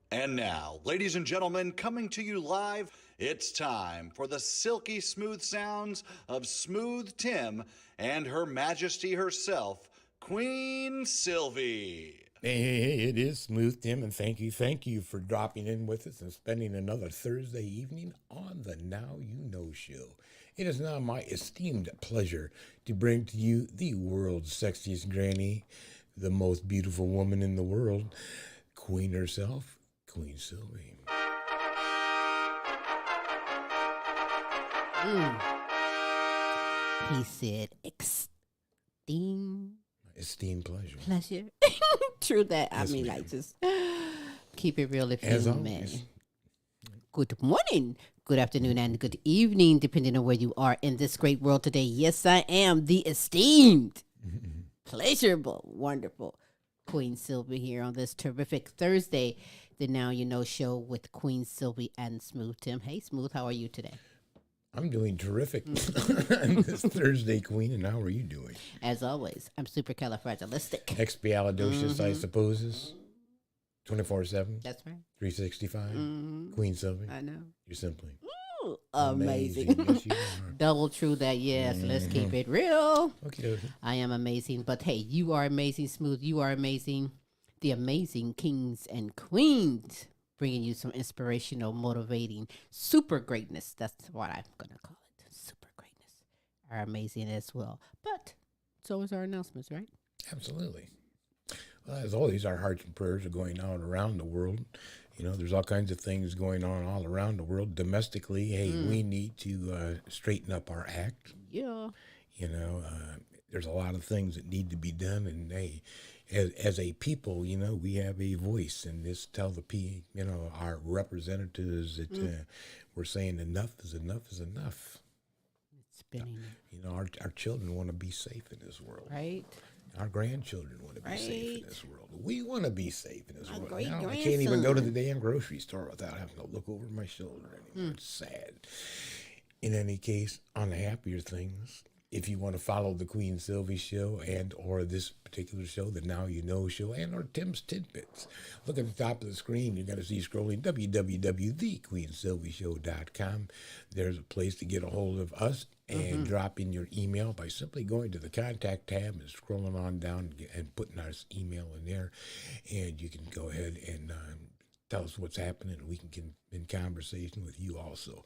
And now, ladies and gentlemen, coming to you live, it's time for the silky smooth sounds of Smooth Tim and Her Majesty herself, Queen Silvy. Hey, it is Smooth Tim, and thank you for dropping in with us and spending another Thursday evening on the Now You Know Show. It is now my esteemed pleasure to bring to you the world's sexiest granny, the most beautiful woman in the world, Queen herself, Queen Silvy. He said, Esteemed pleasure. Pleasure. True that. Yes, I mean, like, just keep it real if you may. Good morning, good afternoon, and good evening, depending on where you are in this great world today. Yes, I am the esteemed, pleasurable, wonderful Queen Silvy here on this terrific Thursday, the Now You Know show with Queen Silvy and Smooth Tim. Hey, Smooth, how are you today? I'm doing terrific this Thursday, Queen, and how are you doing? As always, I'm supercalifragilistic. Expialidocious, I suppose. 24/7. That's right. 365. Queen Silvy. I know. You're simply amazing. Yes, you are. Double true that, yes. Let's keep it real. Okay. I am amazing. But hey, you are amazing, Smooth. You are amazing. The amazing kings and queens, bringing you some inspirational, motivating, super greatness. That's what I'm going to call it. Super greatness are amazing as well. But so is our announcements, right? Absolutely. Well, as always, our hearts and prayers are going out around the world. You know, there's all kinds of things going on all around the world. Domestically, hey, we need to straighten up our act. Yeah. You know, there's a lot of things that need to be done. And, hey, as a people, you know, we have a voice. And just tell our representatives that we're saying enough is enough is enough. It's spinning. You know, our children want to be safe in this world. Right. Our grandchildren want to be safe in this world. We want to be safe in this world. Now, I can't even go to the damn grocery store without having to look over my shoulder anymore. It's sad. In any case, on the happier things, if you want to follow the Queen Silvy show and or this particular show, the Now You Know show, and or Tim's Tidbits, look at the top of the screen. You're going to see scrolling www.thequeensylvyshow.com. There's a place to get a hold of us and drop in your email by simply going to the contact tab and scrolling on down and putting our email in there. And you can go ahead and tell us what's happening, and we can get in conversation with you also.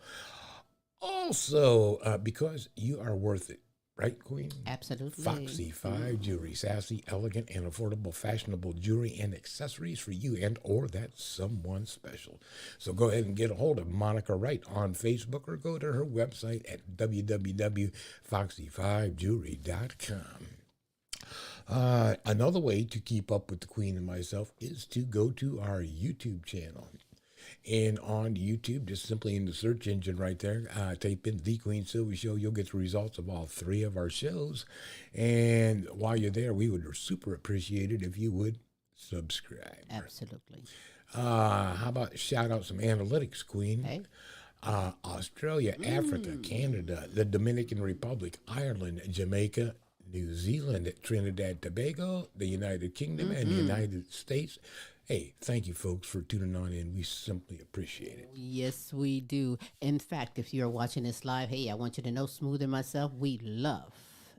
Also, because you are worth it. Right, Queen? Absolutely. Foxy 5 Jewelry. Sassy, elegant, and affordable fashionable jewelry and accessories for you and or that someone special. So go ahead and get a hold of Monica Wright on Facebook or go to her website at www.foxy5jewelry.com. Another way to keep up with the Queen and myself is to go to our YouTube channel. And on YouTube, just simply in the search engine right there, type in The Queen Silvy Show. You'll get the results of all 3 of our shows. And while you're there, we would super appreciate it if you would subscribe. Absolutely. How about shout out some analytics, Queen? Hey. Australia, Africa, Canada, the Dominican Republic, Ireland, Jamaica, New Zealand, Trinidad, Tobago, the United Kingdom, and the United States. Hey, thank you, folks, for tuning on in. We simply appreciate it. Yes, we do. In fact, if you're watching this live, hey, I want you to know, Smooth and myself, we love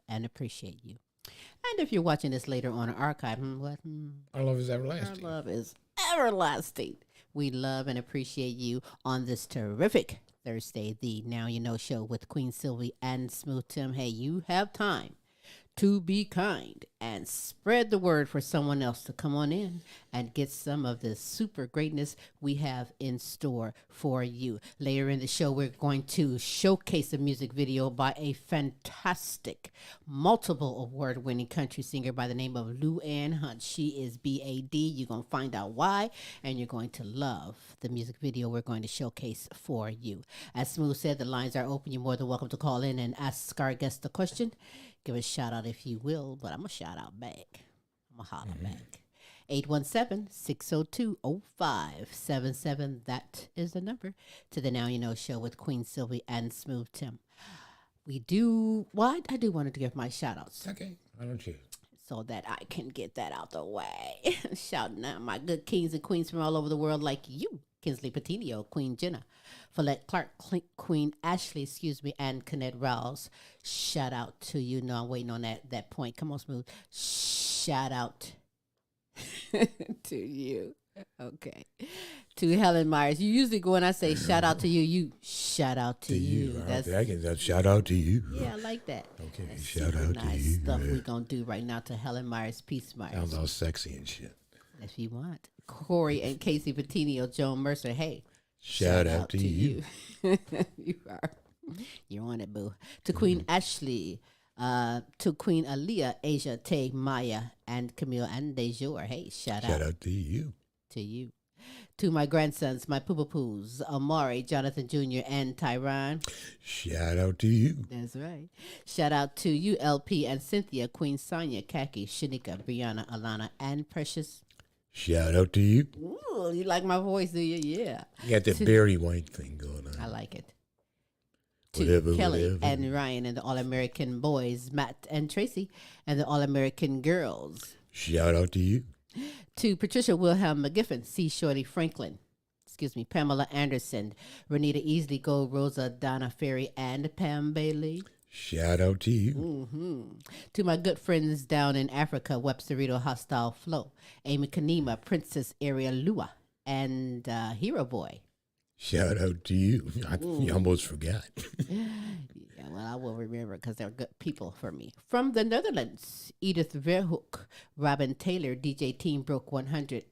and appreciate you. And if you're watching this later on an archive, Our love is everlasting. Our love is everlasting. We love and appreciate you on this terrific Thursday, the Now You Know show with Queen Silvy and Smooth Tim. Hey, you have time to be kind and spread the word for someone else to come on in and get some of the super greatness we have in store for you. Later in the show, we're going to showcase a music video by a fantastic, multiple award-winning country singer by the name of Lou Ann Hunt. She is B.A.D. You're going to find out why, and you're going to love the music video we're going to showcase for you. As Smooth said, the lines are open. You're more than welcome to call in and ask our guest a question. Give a shout out if you will, but I'm going to shout out back. I'm going to holler back. 817-602-0577. That is the number to the Now You Know show with Queen Silvy and Smooth Tim. I do want to give my shout outs. Okay, why don't you? So that I can get that out the way. Shouting out my good kings and queens from all over the world like you. Kinsley Petiniot, Queen Jenna, Follette Clark, Queen Ashley, and Kennette Rawls. Shout out to you. No, I'm waiting on that point. Come on, Smooth. Shout out to you. Okay. To Helen Myers. You usually go when I say shout out to you, you shout out to you. That's shout out to you. Yeah, I like that. Okay, That's shout out nice to you. Stuff we're going to do right now to Helen Myers, Peace Myers. Sounds all sexy and shit. If you want. Corey and Casey Petiniot, Joan Mercer. Hey, shout out to you. You're on it, boo. To Queen Ashley, to Queen Aaliyah, Asia, Tay, Maya, and Camille and Dejour. Hey, shout out to you. To you. To my grandsons, my poo-poo-poos, Amari, Jonathan Jr., and Tyron. Shout out to you. That's right. Shout out to you, LP and Cynthia, Queen Sonia, Kaki, Shanika, Brianna, Alana, and Precious. Shout out to you. Ooh, you like my voice, do you? Yeah. You got that Barry White thing going on. I like it. Whatever, Kelly and Ryan and the All-American Boys, Matt and Tracy, and the All-American Girls. Shout out to you. To Patricia Wilhelm McGiffin, C. Shorty Franklin, Pamela Anderson, Renita Easley, Gold Rosa, Donna Ferry, and Pam Bailey. Shout out to you. Mm-hmm. To my good friends down in Africa, Websterito Hostile Flow, Amy Kanema, Princess Area Lua, and Hero Boy. Shout out to you. You almost forgot. Yeah, well, I will remember because they're good people for me. From the Netherlands, Edith Verhoek, Robin Taylor, DJ Team Broke 100.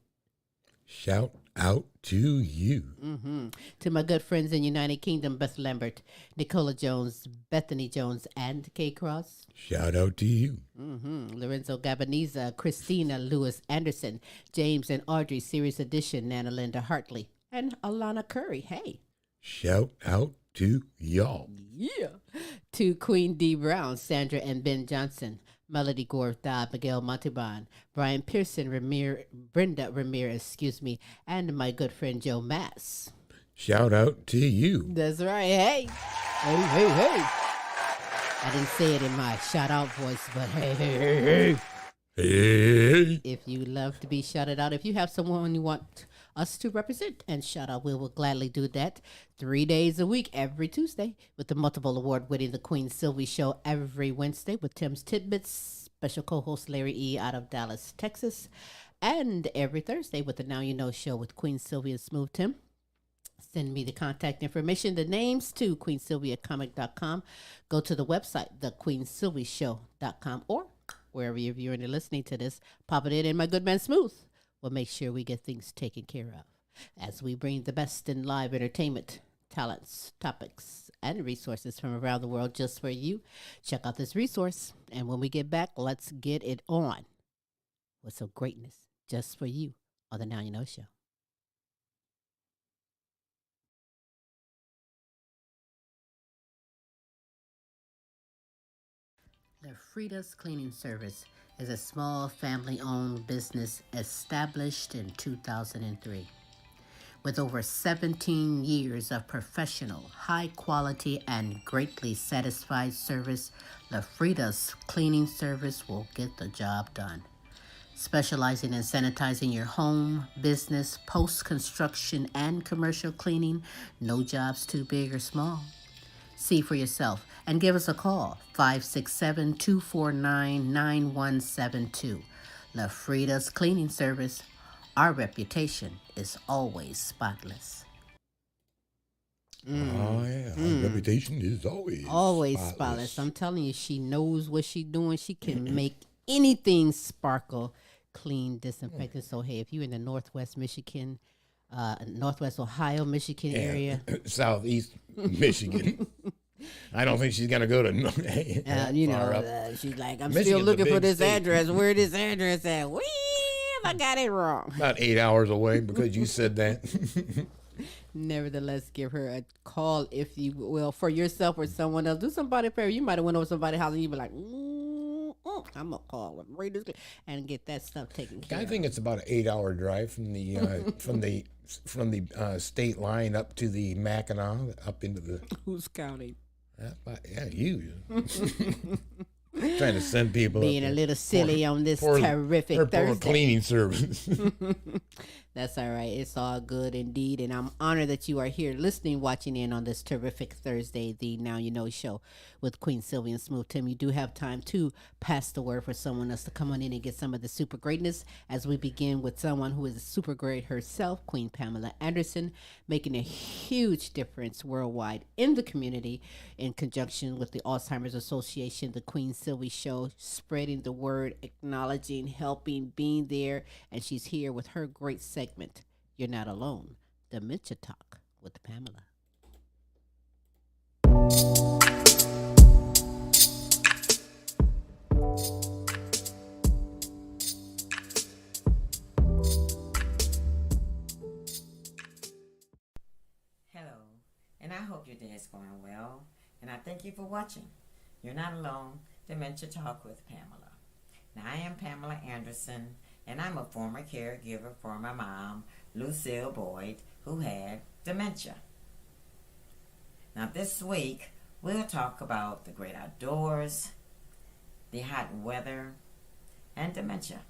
Shout out to you. Mm-hmm. To my good friends in United Kingdom, Beth Lambert, Nicola Jones, Bethany Jones, and Kay Cross. Shout out to you. Mm-hmm. Lorenzo Gabaniza, Christina Lewis Anderson, James and Audrey, Series Edition, Nana Linda Hartley, and Alana Curry. Hey. Shout out to y'all. Yeah. To Queen D. Brown, Sandra and Ben Johnson, Melody Gorda, Miguel Montalban, Brian Pearson, Brenda Ramirez, and my good friend Joe Mass. Shout out to you. That's right. Hey. Hey. I didn't say it in my shout out voice, but hey. Hey. If you love to be shouted out, if you have someone you want us to represent and shout out, we will gladly do that 3 days a week, every Tuesday, with the multiple award-winning The Queen Silvy Show every Wednesday with Tim's Tidbits, special co-host Larry E. out of Dallas, Texas, and every Thursday with the Now You Know show with Queen Silvy and Smooth Tim. Send me the contact information, the names to queensylviacomic.com. Go to the website, thequeensylvyshow.com, or wherever you're viewing or listening to this, pop it in my good man Smooth. We'll make sure we get things taken care of as we bring the best in live entertainment, talents, topics, and resources from around the world just for you. Check out this resource. And when we get back, let's get it on with some greatness just for you on the Now You Know Show. LaFrida's Cleaning Service is a small family-owned business established in 2003. With over 17 years of professional, high-quality, and greatly satisfied service, LaFrida's Cleaning Service will get the job done. Specializing in sanitizing your home, business, post-construction, and commercial cleaning, no job's too big or small. See for yourself and give us a call, 567-249-9172. LaFrida's Cleaning Service. Our reputation is always spotless. Oh, yeah. Our reputation is always spotless. I'm telling you, she knows what she's doing. She can make anything sparkle, clean, disinfectant. So, hey, if you're in the Northwest Michigan, Northwest Ohio, Michigan area. Southeast Michigan. I don't think she's going to go to she's like, I'm Michigan's still looking for this state. address. Where this address at? Wee, I got it wrong. About 8 hours away because you said that. Nevertheless, give her a call if you will, for yourself or someone else. Do somebody a favor. You might have went over somebody's house and you be like, I'm going to call them and get that stuff taken care of. I think it's about an 8-hour drive from the from the state line up to the Mackinac, up into the... Who's counting? You. Trying to send people being a little silly on this terrific Thursday. Poor cleaning service. That's all right. It's all good indeed. And I'm honored that you are here listening, watching in on this terrific Thursday, the Now You Know show with Queen Silvy and Smooth Tim. You do have time to pass the word for someone else to come on in and get some of the super greatness as we begin with someone who is super great herself, Queen Pamela Anderson, making a huge difference worldwide in the community in conjunction with the Alzheimer's Association, the Queen Silvy show, spreading the word, acknowledging, helping, being there. And she's here with her great segment, You're Not Alone, Dementia Talk with Pamela. Hello, and I hope your day is going well, and I thank you for watching. You're Not Alone, Dementia Talk with Pamela. Now, I am Pamela Anderson, and I'm a former caregiver for my mom, Michele Boyd, who had dementia. Now, this week, we'll talk about the great outdoors, the hot weather, and dementia.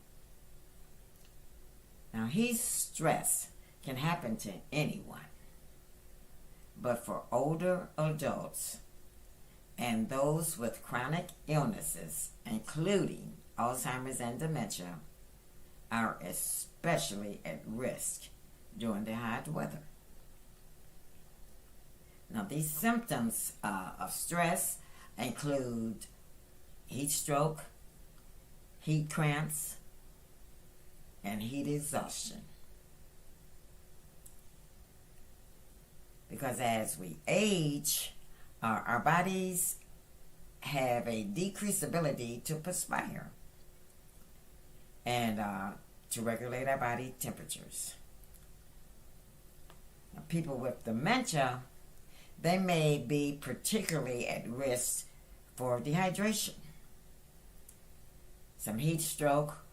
Now, heat stress can happen to anyone, but for older adults and those with chronic illnesses, including Alzheimer's and dementia, are especially at risk during the hot weather. Now, these symptoms of stress include heat stroke, heat cramps, and heat exhaustion. Because as we age, our bodies have a decreased ability to perspire and to regulate our body temperatures. Now, people with dementia, they may be particularly at risk for dehydration, some heat stroke,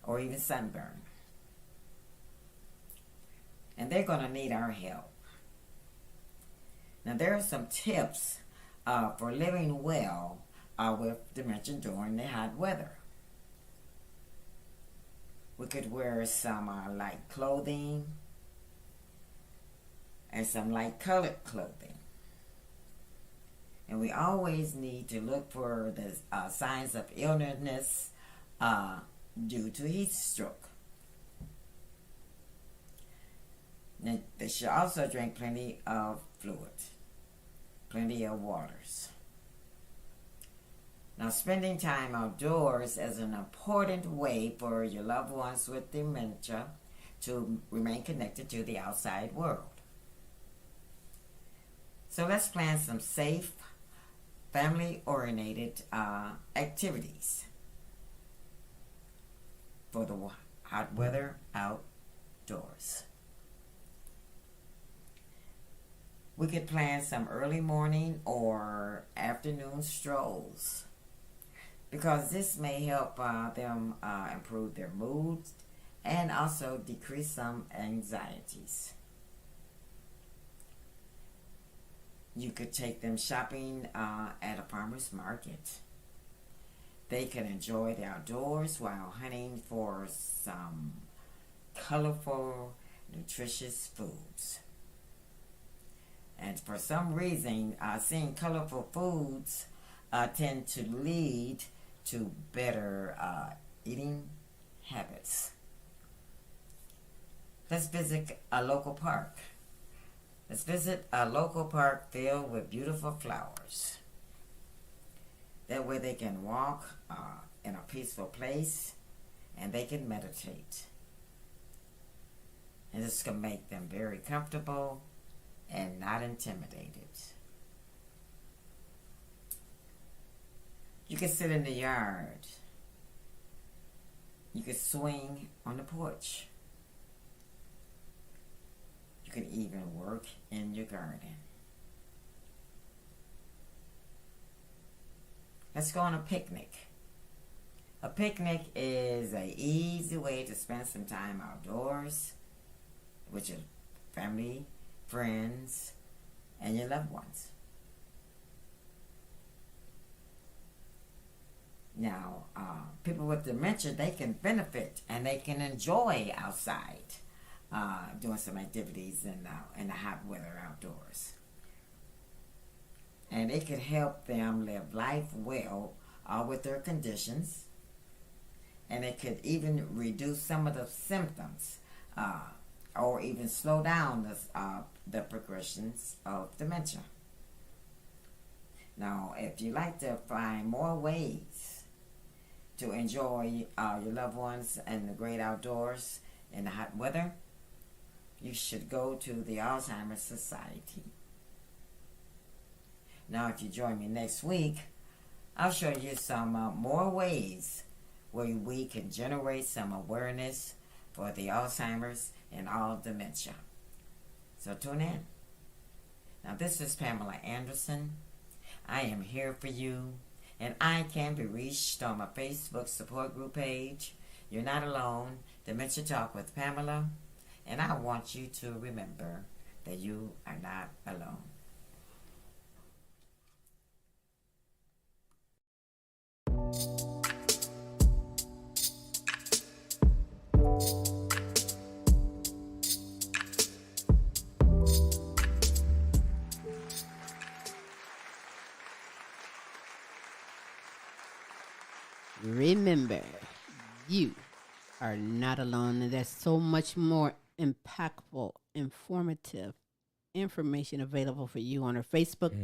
or even sunburn. And they're going to need our help. Now, there are some tips for living well with dementia during the hot weather. We could wear some light clothing and some light colored clothing. And we always need to look for the signs of illness due to heat stroke. Now, they should also drink plenty of fluid, plenty of waters. Now, spending time outdoors is an important way for your loved ones with dementia to remain connected to the outside world. So let's plan some safe, family-oriented activities for the hot weather outdoors. We could plan some early morning or afternoon strolls because this may help them improve their moods and also decrease some anxieties. You could take them shopping at a farmer's market. They can enjoy the outdoors while hunting for some colorful, nutritious foods. And for some reason, seeing colorful foods tend to lead to better eating habits. Let's visit a local park. Let's visit a local park filled with beautiful flowers. That way they can walk in a peaceful place and they can meditate. And this can make them very comfortable and not intimidated. You can sit in the yard. You can swing on the porch. You can even work in your garden. Let's go on a picnic. A picnic is an easy way to spend some time outdoors with your family, friends, and your loved ones. Now, people with dementia, they can benefit and they can enjoy outside doing some activities in the hot weather outdoors. And it could help them live life well with their conditions. And it could even reduce some of the symptoms or even slow down the progressions of dementia. Now, if you like to find more ways to enjoy your loved ones in the great outdoors in the hot weather, you should go to the Alzheimer's Society. Now, if you join me next week, I'll show you some more ways where we can generate some awareness for the Alzheimer's and all dementia. So tune in. Now, this is Pamela Anderson. I am here for you, and I can be reached on my Facebook support group page. You're Not Alone, Dementia Talk with Pamela, and I want you to remember that you are not alone. Remember, you are not alone, and there's so much more impactful, informative information available for you on our Facebook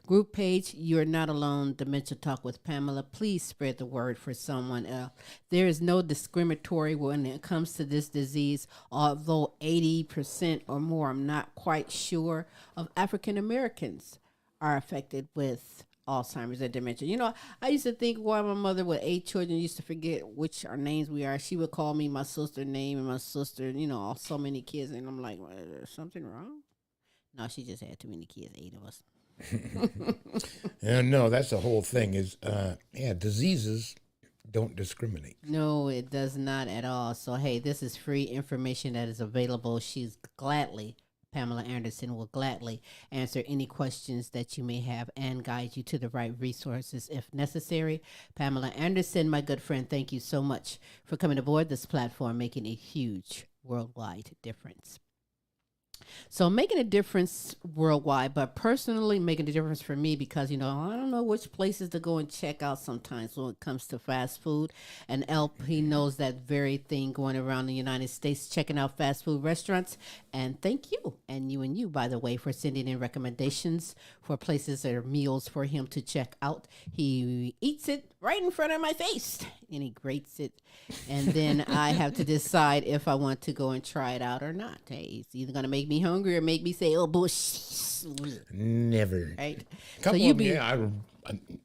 group page. You're Not Alone, Dementia Talk with Pamela. Please spread the word for someone else. There is no discriminatory when it comes to this disease, although 80% or more, I'm not quite sure, of African Americans are affected with Alzheimer's and dementia. You know, I used to think why my mother with 8 children used to forget which our names we are. She would call me my sister's name and my sister, you know, so many kids. And I'm like, well, is there something wrong? No, she just had too many kids, 8 of us. No, that's the whole thing is, diseases don't discriminate. No, it does not at all. So, hey, this is free information that is available. Pamela Anderson will gladly answer any questions that you may have and guide you to the right resources if necessary. Pamela Anderson, my good friend, thank you so much for coming aboard this platform, making a huge worldwide difference. So making a difference worldwide, but personally making a difference for me because, you know, I don't know which places to go and check out sometimes when it comes to fast food. And LP knows that very thing going around the United States, checking out fast food restaurants. And thank you, and you, by the way, for sending in recommendations for places or meals for him to check out. He eats it right in front of my face, and he grates it. And then I have to decide if I want to go and try it out or not. Hey, it's either going to make me hungry or make me say, oh, bush. Never. Right? Couple so you of them,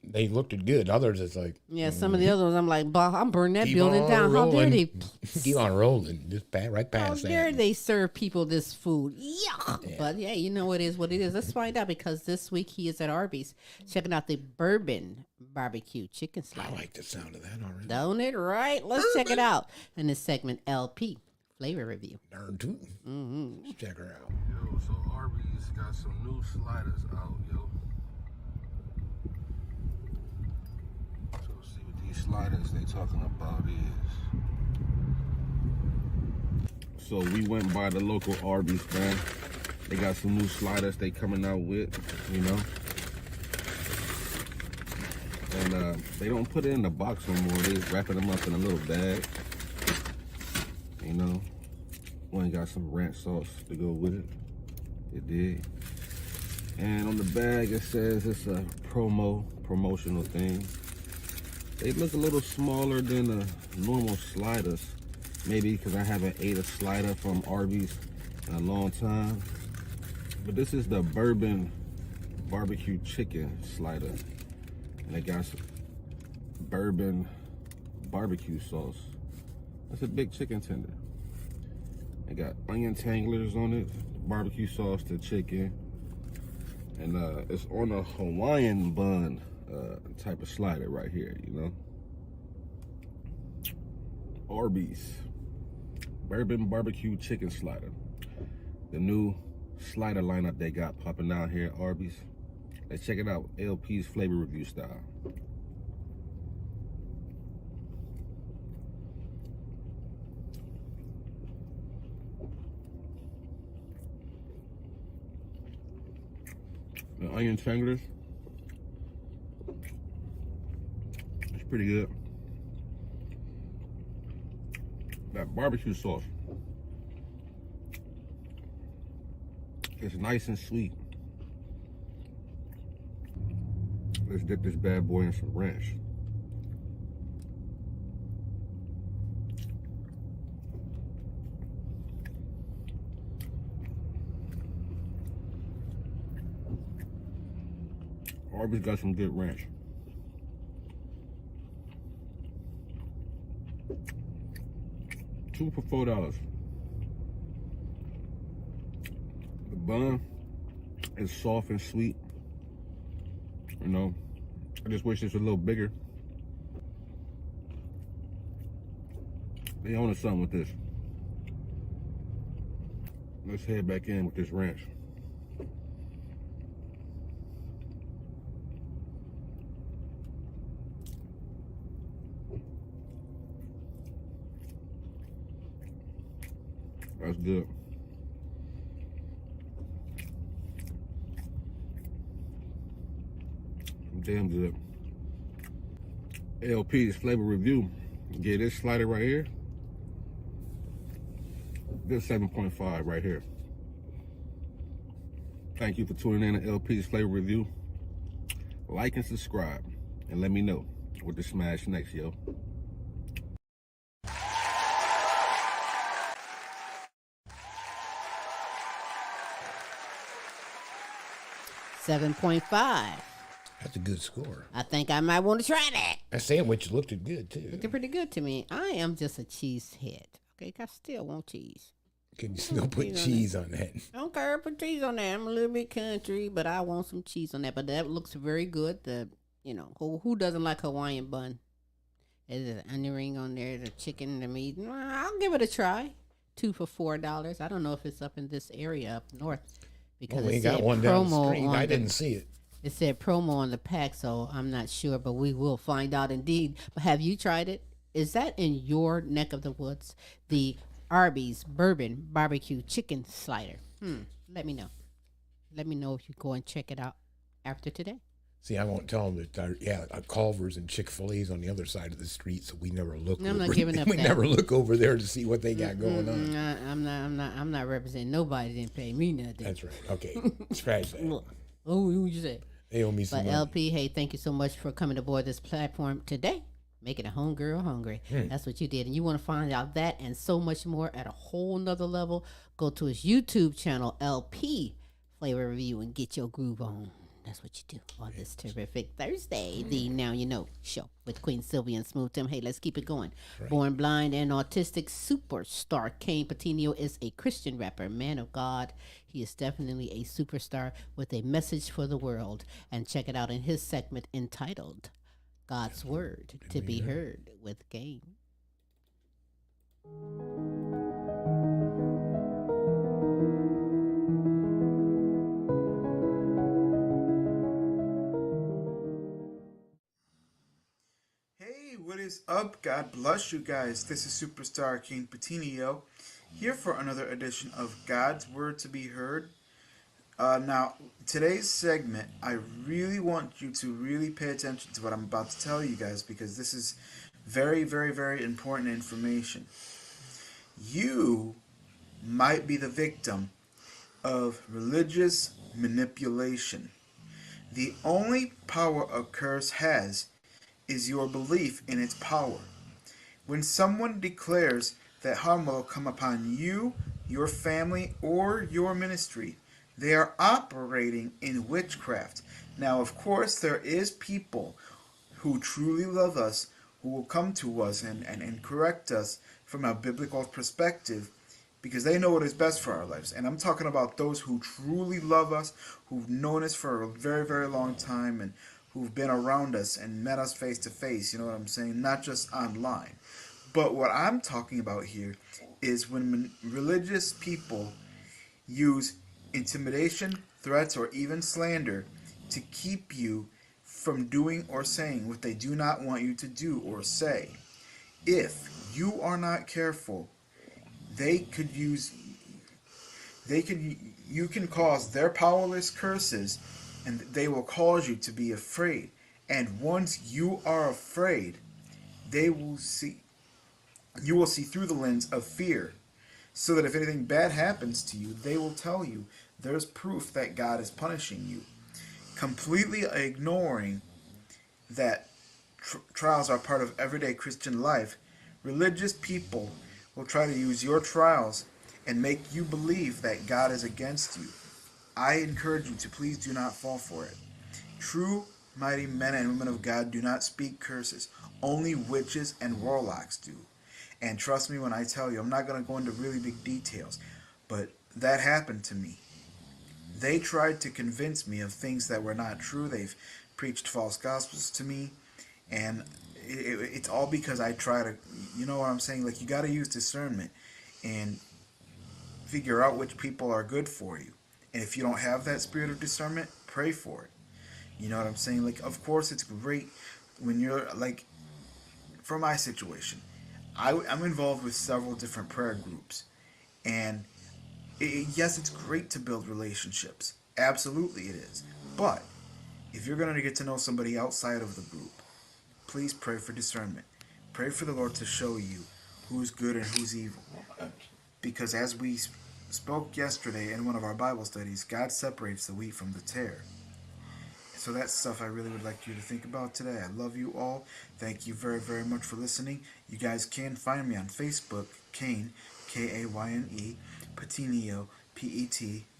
they looked good. Others, it's like some of the other ones, I'm like, bah, I'm burning that keep building on down. How dare rolling. they? Keep on rolling, just right How past dare that. they serve people this food? Yeah. But yeah, you know it is what it is. Let's find out because this week he is at Arby's checking out the bourbon barbecue chicken I slider. like the sound of that already. Don't it right? Let's check it out in this segment LP Flavor Review. Darn tootin'. Let's check her out. Yo, so Arby's got some new sliders out, yo. So see what these sliders they talking about is. So we went by the local Arby's, man. They got some new sliders they coming out with, you know. And they don't put it in the box no more. They wrapping them up in a little bag. You know, one got some ranch sauce to go with it. It did. And on the bag it says it's a promotional thing. They look a little smaller than the normal sliders. Maybe because I haven't ate a slider from Arby's in a long time. But this is the bourbon barbecue chicken slider. And it got some bourbon barbecue sauce. That's a big chicken tender. It got onion tanglers on it, barbecue sauce to chicken. And it's on a Hawaiian bun type of slider right here, you know. Arby's bourbon barbecue chicken slider. The new slider lineup they got popping out here at Arby's. Let's check it out, LP's Flavor Review style. The onion tanglers, it's pretty good. That barbecue sauce, it's nice and sweet. Let's dip this bad boy in some ranch. Arby's got some good ranch. Two for $4. The bun is soft and sweet. You know, I just wish this was a little bigger. They own us something with this. Let's head back in with this ranch. That's good. Damn good. LP's Flavor Review. Get this slider right here. Good 7.5 right here. Thank you for tuning in to LP's Flavor Review. Like and subscribe, and let me know what to smash next, yo. 7.5. That's a good score. I think I might want to try that. That sandwich looked good too. Looked pretty good to me. I am just a cheese head. Okay, I still want cheese. Can you still put cheese on that? I don't care, put cheese on that. I'm a little bit country, but I want some cheese on that. But that looks very good. Who doesn't like Hawaiian bun? There's an onion ring on there, the chicken, the meat. I'll give it a try. 2 for $4. I don't know if it's up in this area up north because we it got said one down the promo street. on I the- didn't see it. It said promo on the pack, so I'm not sure, but we will find out indeed. But have you tried it? Is that in your neck of the woods? The Arby's Bourbon Barbecue Chicken Slider. Let me know. Let me know if you go and check it out after today. See, I won't tell them that Culver's and Chick-fil-A's on the other side of the street, so we never look. I'm over. not giving up We that. never look over there to see what they got going on. I'm not representing nobody. Didn't pay me nothing. That's right. Okay, scratch that. Look, what you say? They owe me some But money. LP, hey, thank you so much for coming aboard this platform today. Making a homegirl hungry. That's what you did. And you want to find out that and so much more at a whole nother level, go to his YouTube channel, LP Flavor Review, and get your groove on. That's what you do on this terrific Thursday, the Now You Know show with Queen Silvy and Smooth Tim. Hey, let's keep it going. Right. Born blind and autistic superstar Kayne Petiniot is a Christian rapper, man of God. He is definitely a superstar with a message for the world. And check it out in his segment entitled God's Word to be Heard with Kayne. What is up? God bless you guys. This is Superstar Kayne Petiniot here for another edition of God's Word to be Heard. Now, today's segment, I really want you to really pay attention to what I'm about to tell you guys because this is very, very, very important information. You might be the victim of religious manipulation. The only power a curse has is your belief in its power. When someone declares that harm will come upon you, your family, or your ministry, they are operating in witchcraft. Now, of course, there is people who truly love us, who will come to us and correct us from a biblical perspective because they know what is best for our lives. And I'm talking about those who truly love us, who've known us for a very, very long time, and who've been around us and met us face to face, you know what I'm saying? Not just online. But what I'm talking about here is when religious people use intimidation, threats, or even slander to keep you from doing or saying what they do not want you to do or say. If you are not careful, you can cause their powerless curses, and they will cause you to be afraid. And once you are afraid, you will see through the lens of fear. So that if anything bad happens to you, they will tell you there's proof that God is punishing you. Completely ignoring that trials are part of everyday Christian life, religious people will try to use your trials and make you believe that God is against you. I encourage you to please do not fall for it. True, mighty men and women of God do not speak curses. Only witches and warlocks do. And trust me when I tell you, I'm not going to go into really big details, but that happened to me. They tried to convince me of things that were not true. They've preached false gospels to me, and it's all because I try to, you know what I'm saying? Like, you got to use discernment and figure out which people are good for you. And if you don't have that spirit of discernment, pray for it. You know what I'm saying? Like, of course, it's great when you're, like, for my situation, I'm involved with several different prayer groups. And, yes, it's great to build relationships. Absolutely it is. But if you're going to get to know somebody outside of the group, please pray for discernment. Pray for the Lord to show you who's good and who's evil. Because as we spoke yesterday in one of our Bible studies, God separates the wheat from the tare. So that's stuff I really would like you to think about today. I love you all. Thank you very, very much for listening. You guys can find me on Facebook, Kayne, Kayne, Petiniot, Petiniot,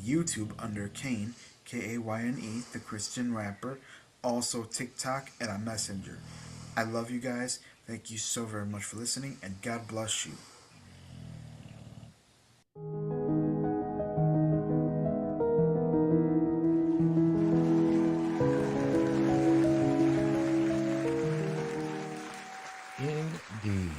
YouTube under Kayne, Kayne, the Christian rapper, also TikTok and on Messenger. I love you guys. Thank you so very much for listening, and God bless you. Indeed.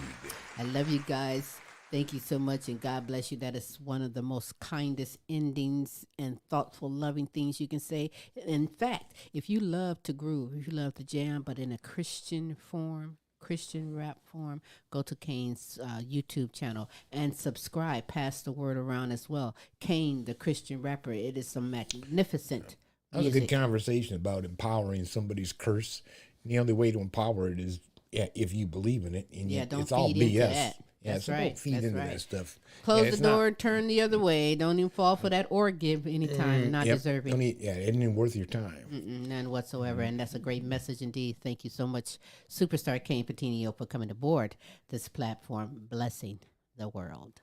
I love you guys. Thank you so much, and God bless you. That is one of the most kindest endings and thoughtful, loving things you can say. In fact, if you love to groove, if you love to jam, but in a Christian form, Christian rap form, go to Kayne's YouTube channel and subscribe. Pass the word around as well. Kayne, the Christian rapper, it is some magnificent That was a music. good conversation about empowering somebody's curse. And the only way to empower it is if you believe in it. And Don't it's all feed BS. into that. Yeah, That's so right. don't feed That's into right. that stuff. Close it's the door, turn the other way. Don't even fall for that or give anytime. Not deserving. It isn't even worth your time. None whatsoever. And that's a great message indeed. Thank you so much, Superstar Kayne Petiniot, for coming aboard this platform, blessing the world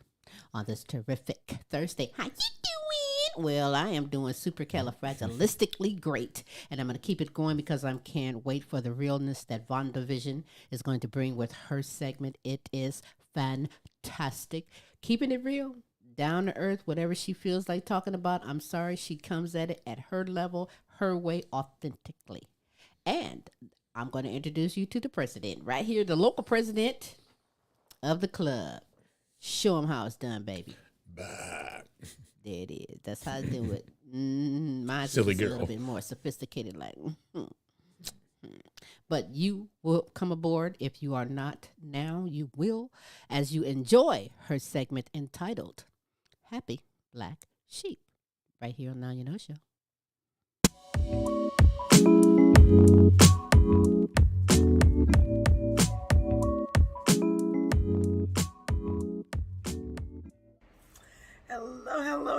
on this terrific Thursday. How you doing? Well, I am doing supercalifragilistically great. And I'm going to keep it going because I can't wait for the realness that Vonda Vision is going to bring with her segment. It is fantastic. Keeping it real, down to earth, whatever she feels like talking about. I'm sorry, she comes at it at her level, her way, authentically. And I'm going to introduce you to the president right here, the local president of the club. Show him how it's done, baby. Bah. There it is. That's how I do it. Mine's Silly a girl. little bit more sophisticated, like. But you will come aboard. If you are not now, you will, as you enjoy her segment entitled Happy Black Sheep, right here on Now You Know Show.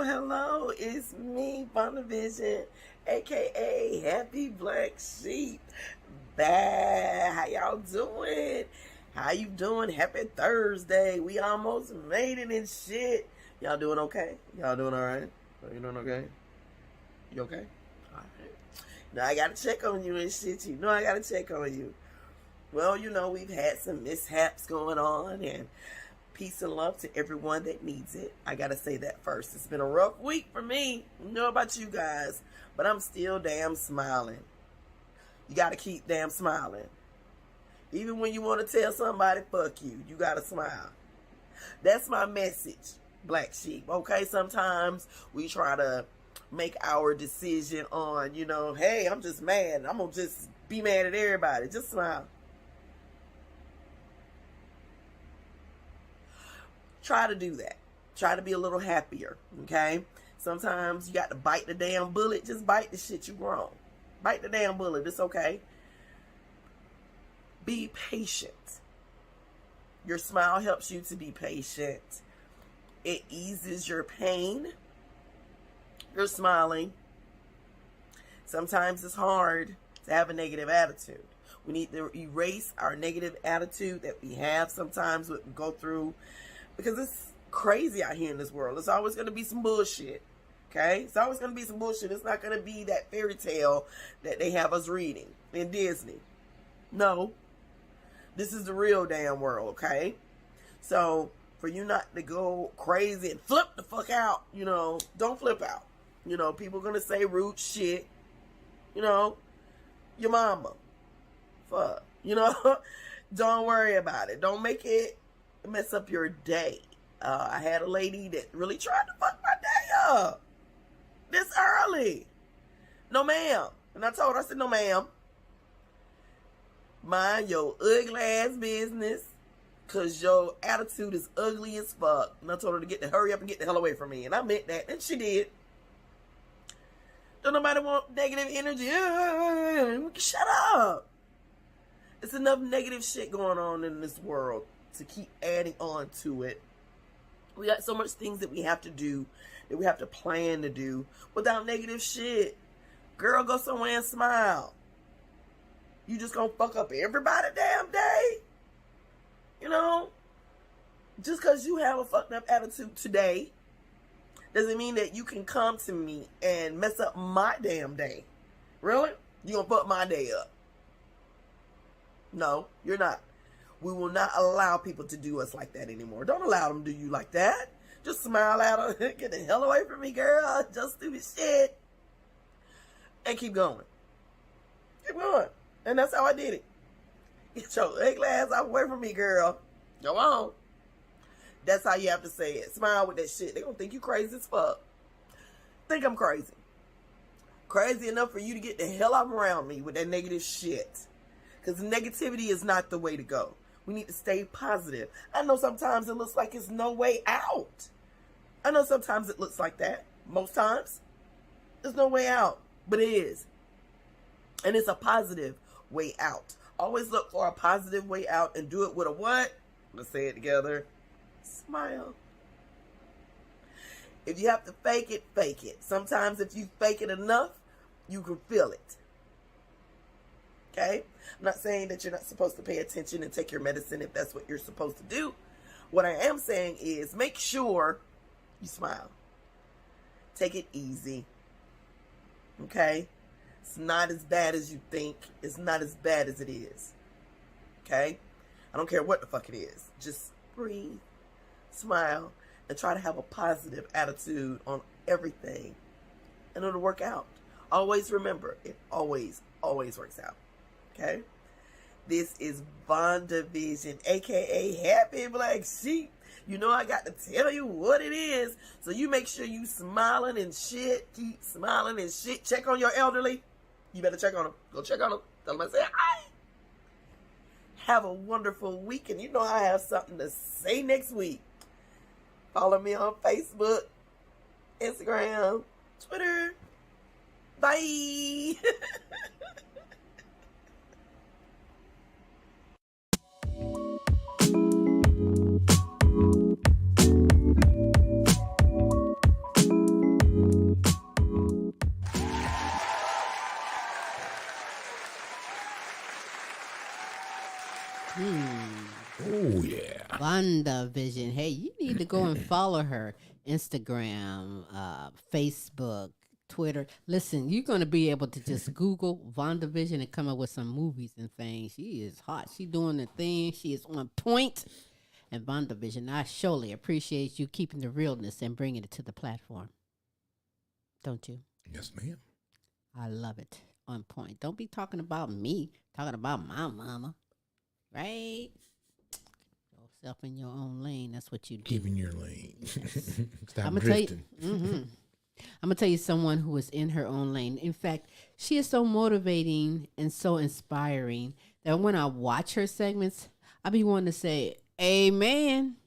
Hello. It's me, Vonda Vision, a.k.a. Happy Black Sheep. Bad. How y'all doing? How you doing? Happy Thursday. We almost made it and shit. Y'all doing okay? Y'all doing all right? You doing okay? You okay? All right. Now, I got to check on you and shit. You know I got to check on you. Well, you know, we've had some mishaps going on, and peace and love to everyone that needs it. I got to say that first. It's been a rough week for me. I don't know about you guys, but I'm still damn smiling. You got to keep damn smiling. Even when you want to tell somebody, fuck you, you got to smile. That's my message, Black Sheep. Okay, sometimes we try to make our decision on, you know, hey, I'm just mad. I'm going to just be mad at everybody. Just smile. Try to do that. Try to be a little happier, okay? Sometimes you got to bite the damn bullet. Just bite the shit you grown. Bite the damn bullet. It's okay. Be patient. Your smile helps you to be patient. It eases your pain. You're smiling. Sometimes it's hard to have a negative attitude. We need to erase our negative attitude that we have sometimes we go through, because it's crazy out here in this world. It's always going to be some bullshit. Okay? It's always going to be some bullshit. It's not going to be that fairy tale that they have us reading in Disney. No. This is the real damn world, okay? So, for you not to go crazy and flip the fuck out, you know, don't flip out. You know, people are going to say rude shit. You know, your mama. Fuck. You know, don't worry about it. Don't make it mess up your day. I had a lady that really tried to fuck my day up this early. No, ma'am. And I told her, I said, no, ma'am. Mind your ugly ass business, because your attitude is ugly as fuck. And I told her to hurry up and get the hell away from me. And I meant that. And she did. Don't nobody want negative energy. Shut up. It's enough negative shit going on in this world to keep adding on to it. We got so much things that we have to do, that we have to plan to do without negative shit. Girl, go somewhere and smile. You just gonna fuck up everybody damn day? You know? Just because you have a fucked up attitude today doesn't mean that you can come to me and mess up my damn day. Really? You gonna fuck my day up? No, you're not. We will not allow people to do us like that anymore. Don't allow them to do you like that. Just smile at her. Get the hell away from me, girl. Just stupid shit. And keep going. Keep going. And that's how I did it. Get your ugly ass away from me, girl. Go on. That's how you have to say it. Smile with that shit. They gonna think you crazy as fuck. Think I'm crazy. Crazy enough for you to get the hell out around me with that negative shit. Because negativity is not the way to go. We need to stay positive. I know sometimes it looks like it's no way out. I know sometimes it looks like that. Most times, there's no way out. But it is. And it's a positive way out. Always look for a positive way out and do it with a what? Let's say it together. Smile. If you have to fake it, fake it. Sometimes if you fake it enough, you can feel it. Okay? I'm not saying that you're not supposed to pay attention and take your medicine if that's what you're supposed to do. What I am saying is make sure you smile. Take it easy. Okay? It's not as bad as you think. It's not as bad as it is. Okay? I don't care what the fuck it is. Just breathe, smile, and try to have a positive attitude on everything. And it'll work out. Always remember, it always works out. Okay? This is Vonda Vision, aka Happy Black Sheep. You know I got to tell you what it is. So you make sure you smiling and shit. Keep smiling and shit. Check on your elderly. You better check on them. Go check on them. Tell them I said hi. Have a wonderful week. And you know I have something to say next week. Follow me on Facebook, Instagram, Twitter. Bye. Oh, yeah. Vonda Vision. Hey, you need to go and follow her. Instagram, Facebook, Twitter. Listen, you're going to be able to just Google Vonda Vision and come up with some movies and things. She is hot. She doing the thing. She is on point. And Vonda Vision, I surely appreciate you keeping the realness and bringing it to the platform. Don't you? Yes, ma'am. I love it. On point. Don't be talking about me. Talking about my mama. Right? Yourself in your own lane. That's what you do. Keep in your lane. Yes. Stop drifting. I'm gonna tell you someone who is in her own lane. In fact, she is so motivating and so inspiring that when I watch her segments, I be wanting to say, "Amen,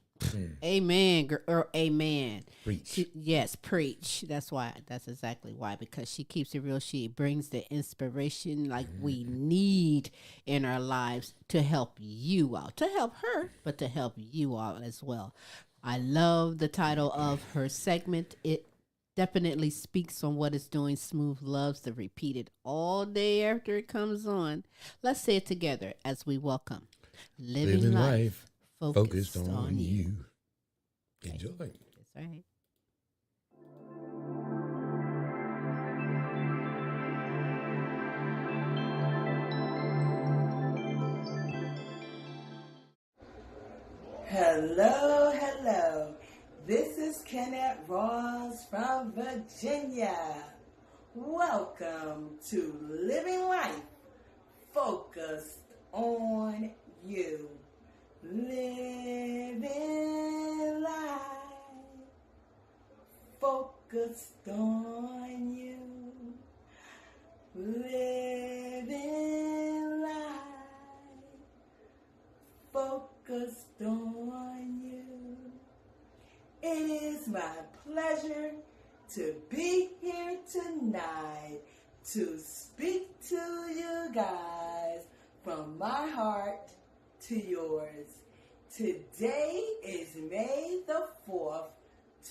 amen, girl, amen." Preach. Yes, preach. That's why. That's exactly why. Because she keeps it real. She brings the inspiration like we need in our lives to help you out, to help her, but to help you out as well. I love the title of her segment. It definitely speaks on what it's doing. Smooth loves to repeat it all day after it comes on. Let's say it together as we welcome Living Life focused on you. Enjoy. That's right. Hello, hello. This is Kennette Rawls from Virginia. Welcome to Living Life Focused on You. Living life focused on you. Living life focused on you. It is my pleasure to be here tonight to speak to you guys from my heart to yours. Today is May the 4th,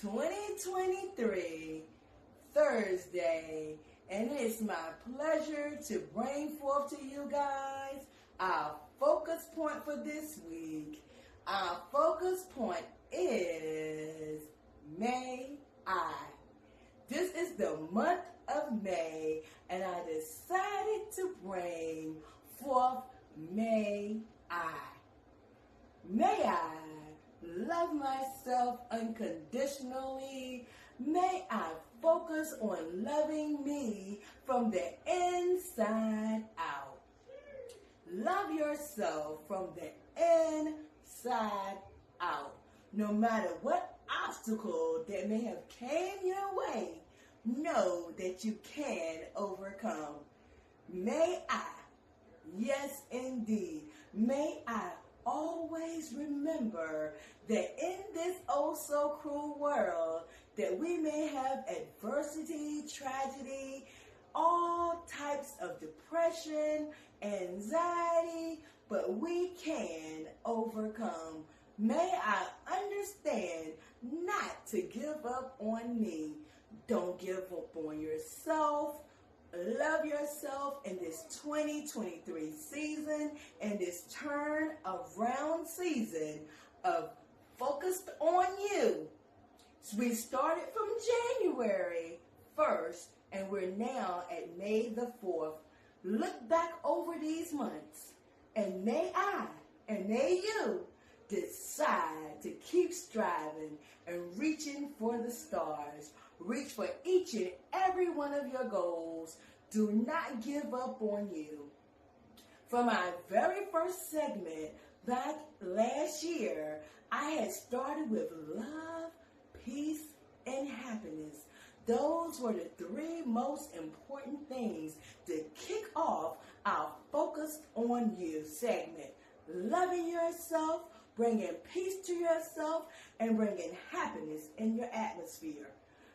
2023, Thursday, and it's my pleasure to bring forth to you guys our focus point for this week. Our focus point is May I. This is the month of May, and I decided to bring forth May I. May I love myself unconditionally. May I focus on loving me from the inside out. Love yourself from the inside out. No matter what obstacle that may have came your way, know that you can overcome. May I, yes indeed, may I always remember that in this oh so cruel world that we may have adversity, tragedy, all types of depression, anxiety, but we can overcome. May I understand not to give up on me. Don't give up on yourself. Love yourself in this 2023 season and this turn around season of focused on you. So we started from January 1st, and we're now at May the 4th. Look back over these months, and may I, and may you, decide to keep striving and reaching for the stars. Reach for each and every one of your goals. Do not give up on you. For my very first segment back last year, I had started with love, peace, and happiness. Those were the three most important things to kick off our Focus on You segment. Loving yourself, bringing peace to yourself, and bringing happiness in your atmosphere.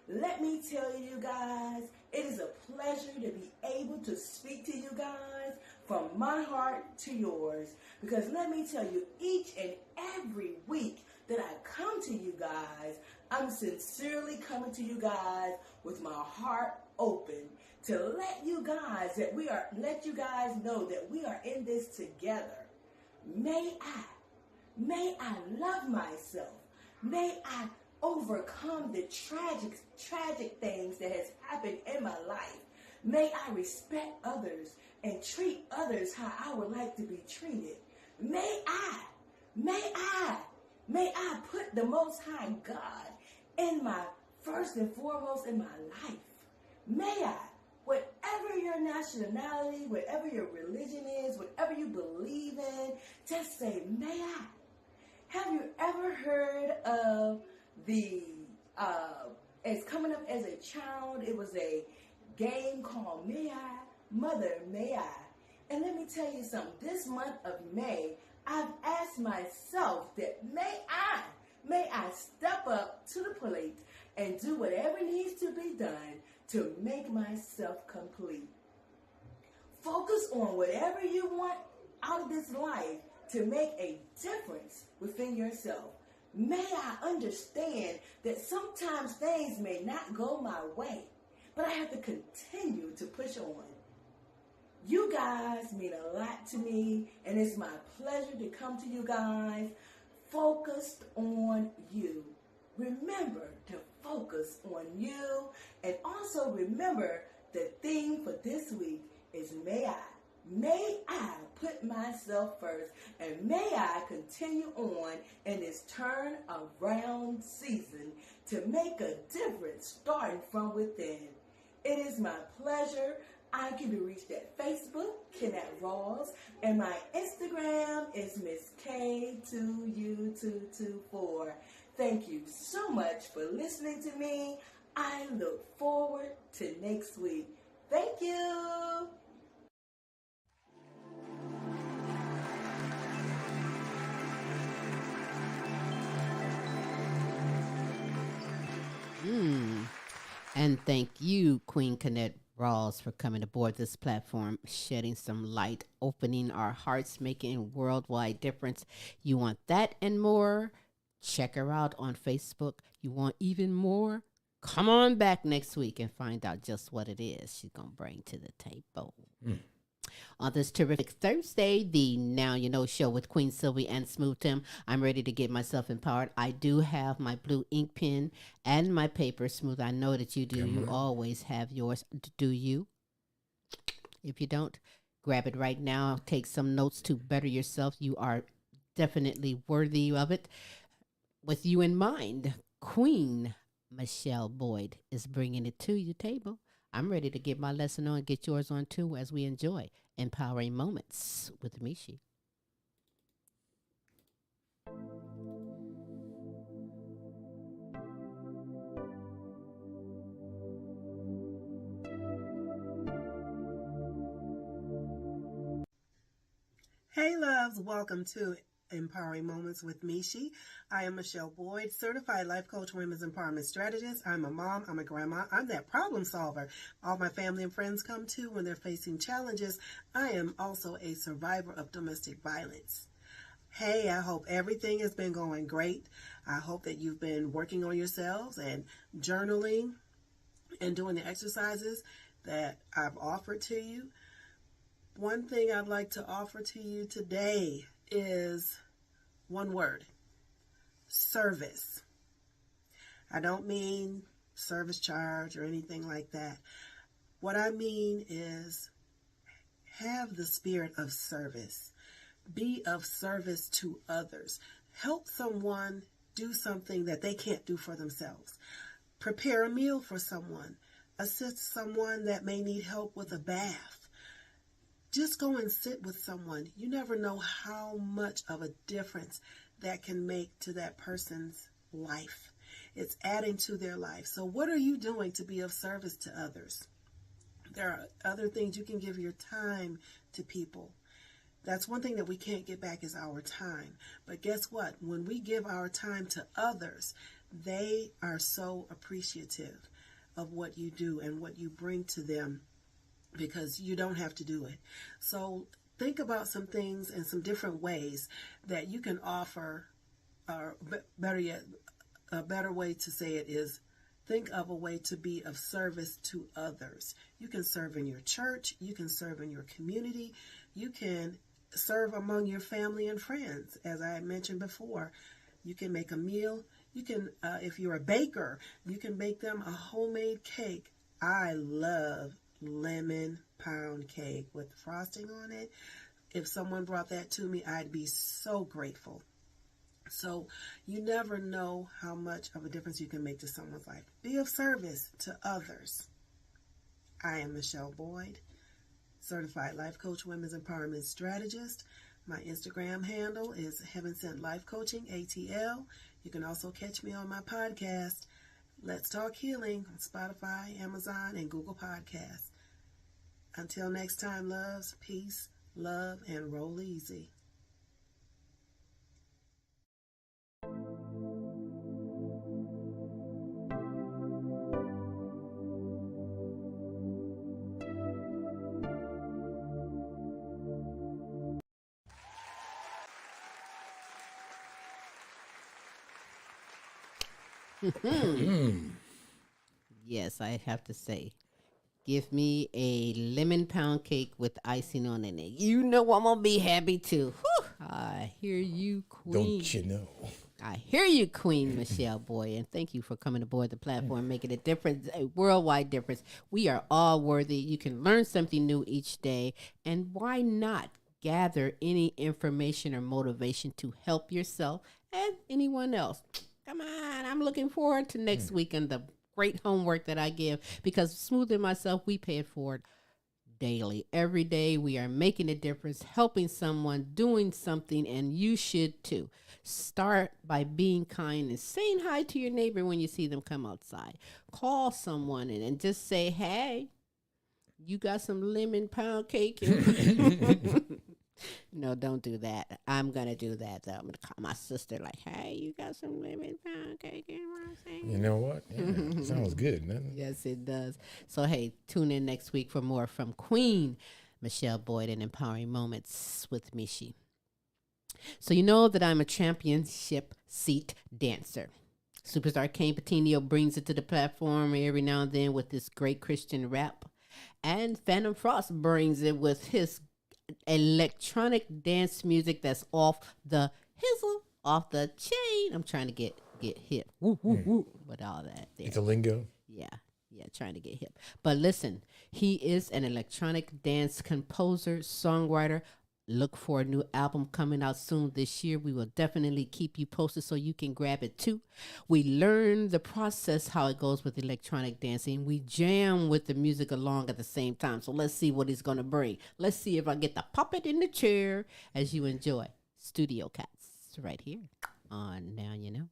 Let me tell you guys, it is a pleasure to be able to speak to you guys from my heart to yours. Because let me tell you, each and every week that I come to you guys, I'm sincerely coming to you guys with my heart open to let you guys know that we are in this together. May I love myself. May I overcome the tragic things that has happened in my life. May I respect others and treat others how I would like to be treated. May I put the Most High God in my first and foremost in my life. May I, whatever your nationality, whatever your religion is, whatever you believe in, just say, may I. Have you ever heard of it's coming up as a child, it was a game called May I, Mother, May I. And let me tell you something, this month of May, I've asked myself that may I step up to the plate and do whatever needs to be done to make myself complete. Focus on whatever you want out of this life to make a difference within yourself. May I understand that sometimes things may not go my way, but I have to continue to push on. You guys mean a lot to me, and it's my pleasure to come to you guys focused on you. Remember to focus on you, and also remember the theme for this week is may I. May I put myself first, and may I continue on in this turn around season to make a difference starting from within. It is my pleasure. I can be reached at Facebook, Kennette Rawls, and my Instagram is Miss K2U224. Thank you so much for listening to me. I look forward to next week. Thank you. And thank you, Queen Kennette Rawls, for coming aboard this platform, shedding some light, opening our hearts, making a worldwide difference. You want that and more? Check her out on Facebook. You want even more? Come on back next week and find out just what it is she's going to bring to the table. On this terrific Thursday, the Now You Know show with Queen Silvy and Smooth Tim. I'm ready to get myself empowered. I do have my blue ink pen and my paper. Smooth, I know that you do. You always have yours. Do you? If you don't, grab it right now. Take some notes to better yourself. You are definitely worthy of it. With you in mind, Queen Michele Boyd is bringing it to your table. I'm ready to get my lesson on, get yours on too, as we enjoy Empowering Moments with Michi. Hey loves, welcome to Empowering Moments with Michi. I am Michele Boyd, certified life coach, women's empowerment strategist. I'm a mom, I'm a grandma, I'm that problem solver all my family and friends come to when they're facing challenges. I am also a survivor of domestic violence. Hey, I hope everything has been going great. I hope that you've been working on yourselves and journaling and doing the exercises that I've offered to you. One thing I'd like to offer to you today is one word: service. I don't mean service charge or anything like that. What I mean is have the spirit of service. Be of service to others. Help someone do something that they can't do for themselves. Prepare a meal for someone. Assist someone that may need help with a bath. Just go and sit with someone. You never know how much of a difference that can make to that person's life. It's adding to their life. So what are you doing to be of service to others? There are other things. You can give your time to people. That's one thing that we can't get back is our time. But guess what? When we give our time to others, they are so appreciative of what you do and what you bring to them, because you don't have to do it. So think about some things and some different ways that you can offer, or better yet, a better way to say it is think of a way to be of service to others. You can serve in your church. You can serve in your community. You can serve among your family and friends. As I mentioned before, you can make a meal. You can, if you're a baker, you can bake them a homemade cake. I love lemon pound cake with frosting on it. If someone brought that to me, I'd be so grateful. So you never know how much of a difference you can make to someone's life. Be of service to others. I am Michele Boyd, Certified Life Coach, Women's Empowerment Strategist. My Instagram handle is Heaven Sent Life Coaching, ATL. You can also catch me on my podcast, Let's Talk Healing, on Spotify, Amazon, and Google Podcasts. Until next time, loves, peace, love, and roll easy. Yes, I have to say, give me a lemon pound cake with icing on it. You know I'm going to be happy too. Whew. I hear you, Queen. Don't you know? I hear you, Queen Michele Boyd, and thank you for coming aboard the platform, making a difference, a worldwide difference. We are all worthy. You can learn something new each day, and why not gather any information or motivation to help yourself and anyone else? Come on, I'm looking forward to next week and the great homework that I give, because Smooth and myself, we pay it forward daily. Every day we are making a difference, helping someone, doing something, and you should too. Start by being kind and saying hi to your neighbor when you see them come outside. Call someone and just say, hey, you got some lemon pound cake? No, don't do that. I'm going to do that, though. I'm going to call my sister like, hey, you got some lemon pound cake? You know what I'm saying? You know what? Yeah, sounds good, doesn't it? Yes, it does. So, hey, tune in next week for more from Queen Michele Boyd and Empowering Moments with Michi. So you know that I'm a championship seat dancer. Superstar Kayne Petiniot brings it to the platform every now and then with this great Christian rap. And Fanthom brings it with his electronic dance music that's off the hizzle, off the chain. I'm trying to get hip. Woo, woo, woo, with all that there. It's a lingo. Yeah, trying to get hip. But listen, he is an electronic dance composer, songwriter. Look for a new album coming out soon this year. We will definitely keep you posted so you can grab it too. We learn the process, how it goes with electronic dancing. We jam with the music along at the same time. So let's see what he's going to bring. Let's see if I get the puppet in the chair as you enjoy Studio Catz right here on Now You Know.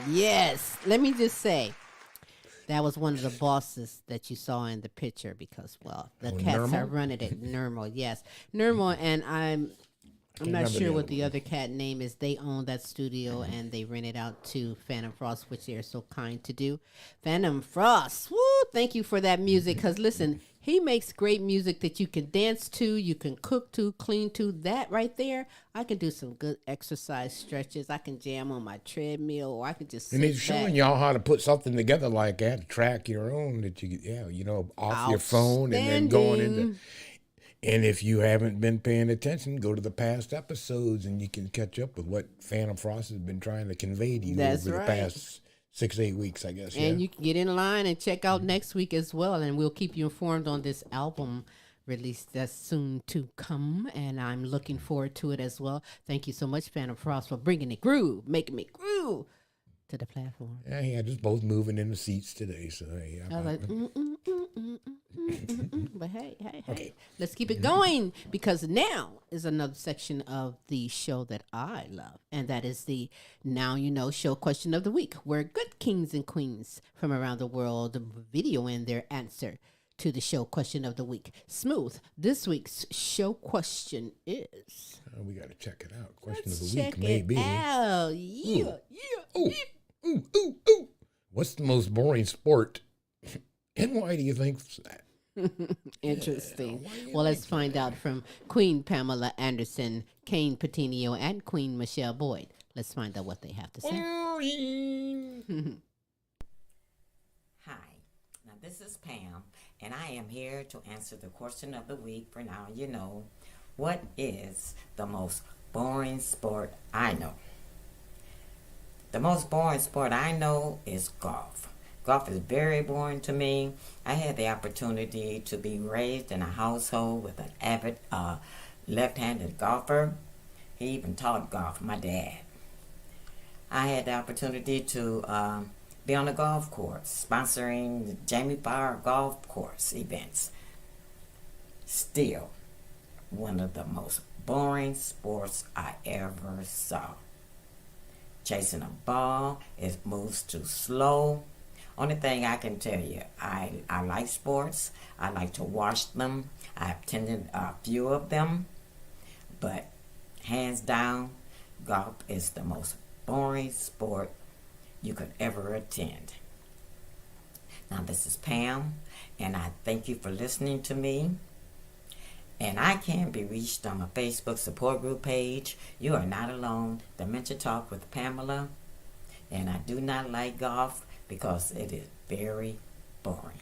Yes. Let me just say, that was one of the bosses that you saw in the picture because, well, the Catz are running it. Nermal, yes. Nermal, and I'm not sure what the other cat name is. They own that studio and they rent it out to Phantom Frost, which they're so kind to do. Phantom Frost, woo! Thank you for that music. Because listen, he makes great music that you can dance to, you can cook to, clean to. That right there, I can do some good exercise stretches. I can jam on my treadmill, or I can just. And he's showing y'all how to put something together like that, to track your own that off your phone and then going into. And if you haven't been paying attention, go to the past episodes and you can catch up with what Phantom Frost has been trying to convey to you over the past 6-8 weeks, I guess. And you can get in line and check out next week as well. And we'll keep you informed on this album release that's soon to come. And I'm looking forward to it as well. Thank you so much, Phantom Frost, for bringing the groove, making me groove to the platform. Yeah, just both moving in the seats today. So, hey, I was like, but hey, okay. Let's keep it going, because now is another section of the show that I love, and that is the Now You Know Show Question of the Week, where good kings and queens from around the world video in their answer to the show question of the week. Smooth, this week's show question is... we got to check it out. Question of the week, maybe. Yeah. Ooh. What's the most boring sport? And why do you think that? Interesting. Well, let's find out from Queen Pamela Anderson, Kayne Petiniot, and Queen Michele Boyd. Let's find out what they have to say. Hi, now this is Pam, and I am here to answer the question of the week for Now You Know. What is the most boring sport I know? The most boring sport I know is golf. Golf is very boring to me. I had the opportunity to be raised in a household with an avid left-handed golfer. He even taught golf, my dad. I had the opportunity to be on the golf course, sponsoring the Jamie Farr golf course events. Still, one of the most boring sports I ever saw. Chasing a ball, it moves too slow. Only thing I can tell you, I like sports. I like to watch them. I've attended a few of them. But hands down, golf is the most boring sport you could ever attend. Now, this is Pam, and I thank you for listening to me. And I can be reached on my Facebook support group page. You are not alone. Dementia Talk with Pamela. And I do not like golf because it is very boring.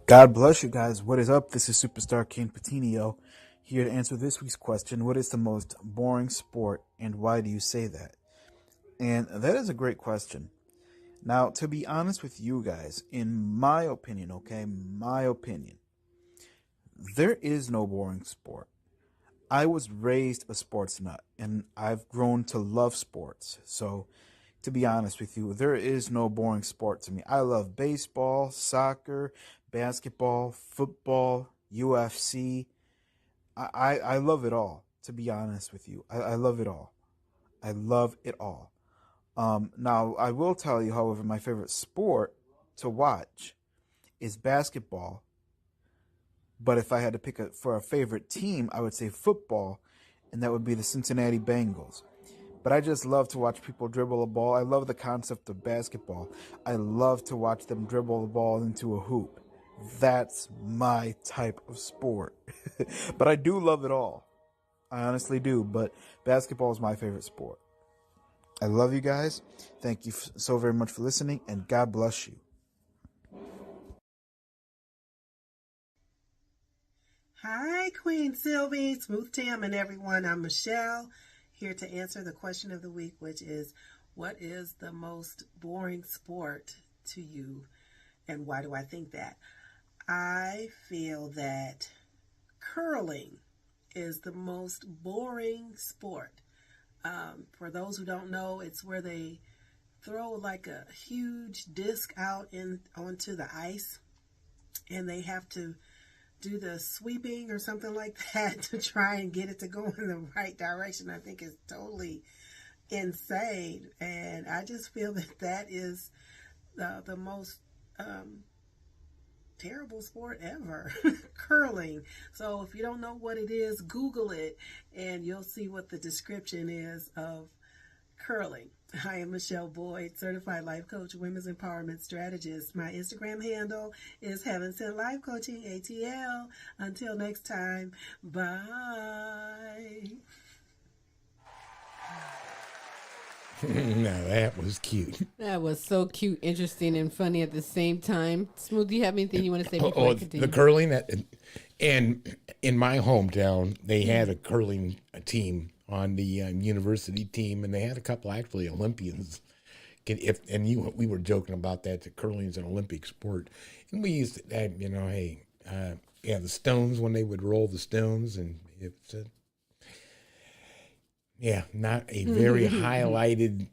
God bless you guys. What is up? This is Superstar Kayne Petiniot here to answer this week's question. What is the most boring sport and why do you say that? And that is a great question. Now, to be honest with you guys, in my opinion, there is no boring sport. I was raised a sports nut, and I've grown to love sports. So, to be honest with you, there is no boring sport to me. I love baseball, soccer, basketball, football, UFC. I love it all, to be honest with you. I love it all. I love it all. Now, I will tell you, however, my favorite sport to watch is basketball. But if I had to pick for a favorite team, I would say football, and that would be the Cincinnati Bengals. But I just love to watch people dribble a ball. I love the concept of basketball. I love to watch them dribble the ball into a hoop. That's my type of sport. But I do love it all. I honestly do, but basketball is my favorite sport. I love you guys. Thank you so very much for listening, and God bless you. Hi, Queen Silvy, Smooth Tim, and everyone. I'm Michele, here to answer the question of the week, which is, what is the most boring sport to you, and why do I think that? I feel that curling is the most boring sport. For those who don't know, it's where they throw like a huge disc out onto the ice, and they have to do the sweeping or something like that to try and get it to go in the right direction, I think is totally insane. And I just feel that that is the most terrible sport ever. Curling. So if you don't know what it is, Google it and you'll see what the description is of curling. I am Michele Boyd, certified life coach, women's empowerment strategist. My Instagram handle is Heaven Sent Life Coaching, ATL. Until next time, bye. Now that was cute. That was so cute, interesting, and funny at the same time. Smooth, do you have anything you want to say before I continue? The curling, and in my hometown, they had a curling team on the university team, and they had a couple actually Olympians. We were joking about that curling is an Olympic sport, and we used to, the stones when they would roll the stones, and it's not a very highlighted,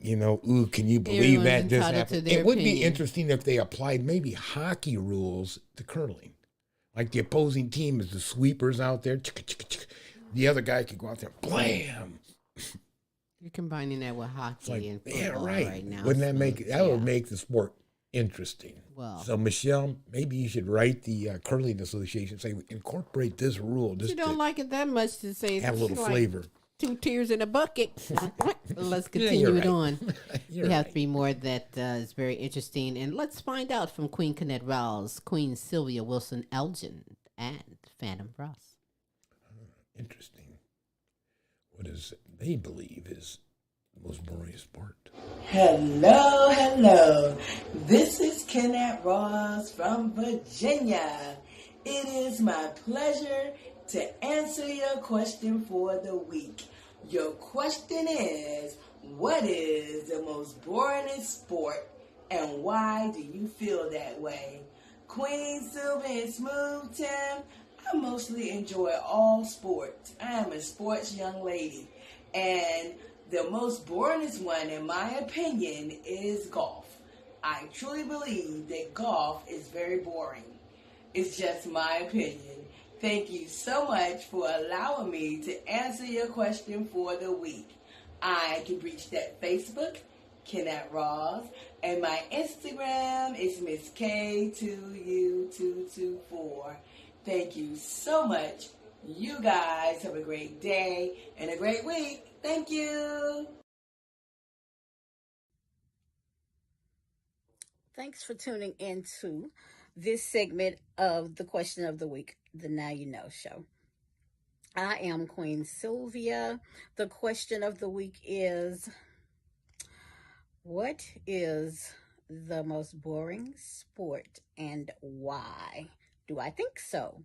ooh, can you believe that just happened? It would be interesting if they applied maybe hockey rules to curling. Like the opposing team is the sweepers out there. The other guy could go out there, blam. You're combining that with hockey and football right now. Wouldn't that would make the sport interesting? Well, so Michelle, maybe you should write the curling association, say incorporate this rule. You don't like it that much to say have a little flavor. 2 tears in a bucket. Let's continue it on. We have 3 more that is very interesting. And let's find out from Queen Kennette Rawls, Queen Sylvia Wilson Elgin, and Fanthom Ross. Interesting. What is they believe is the most boring sport? Hello. This is Kennette Rawls from Virginia. It is my pleasure to answer your question for the week. Your question is, what is the most boringest sport and why do you feel that way? Queen Silvy and Smooth Tim, I mostly enjoy all sports. I am a sports young lady. And the most boringest one, in my opinion, is golf. I truly believe that golf is very boring. It's just my opinion. Thank you so much for allowing me to answer your question for the week. I can reach that Facebook, Kennette Rawls, and my Instagram is Miss K2U224. Thank you so much. You guys have a great day and a great week. Thank you. Thanks for tuning into this segment of the question of the week, the Now You Know show. I am Queen Sylvia. The question of the week is, what is the most boring sport and why do I think so?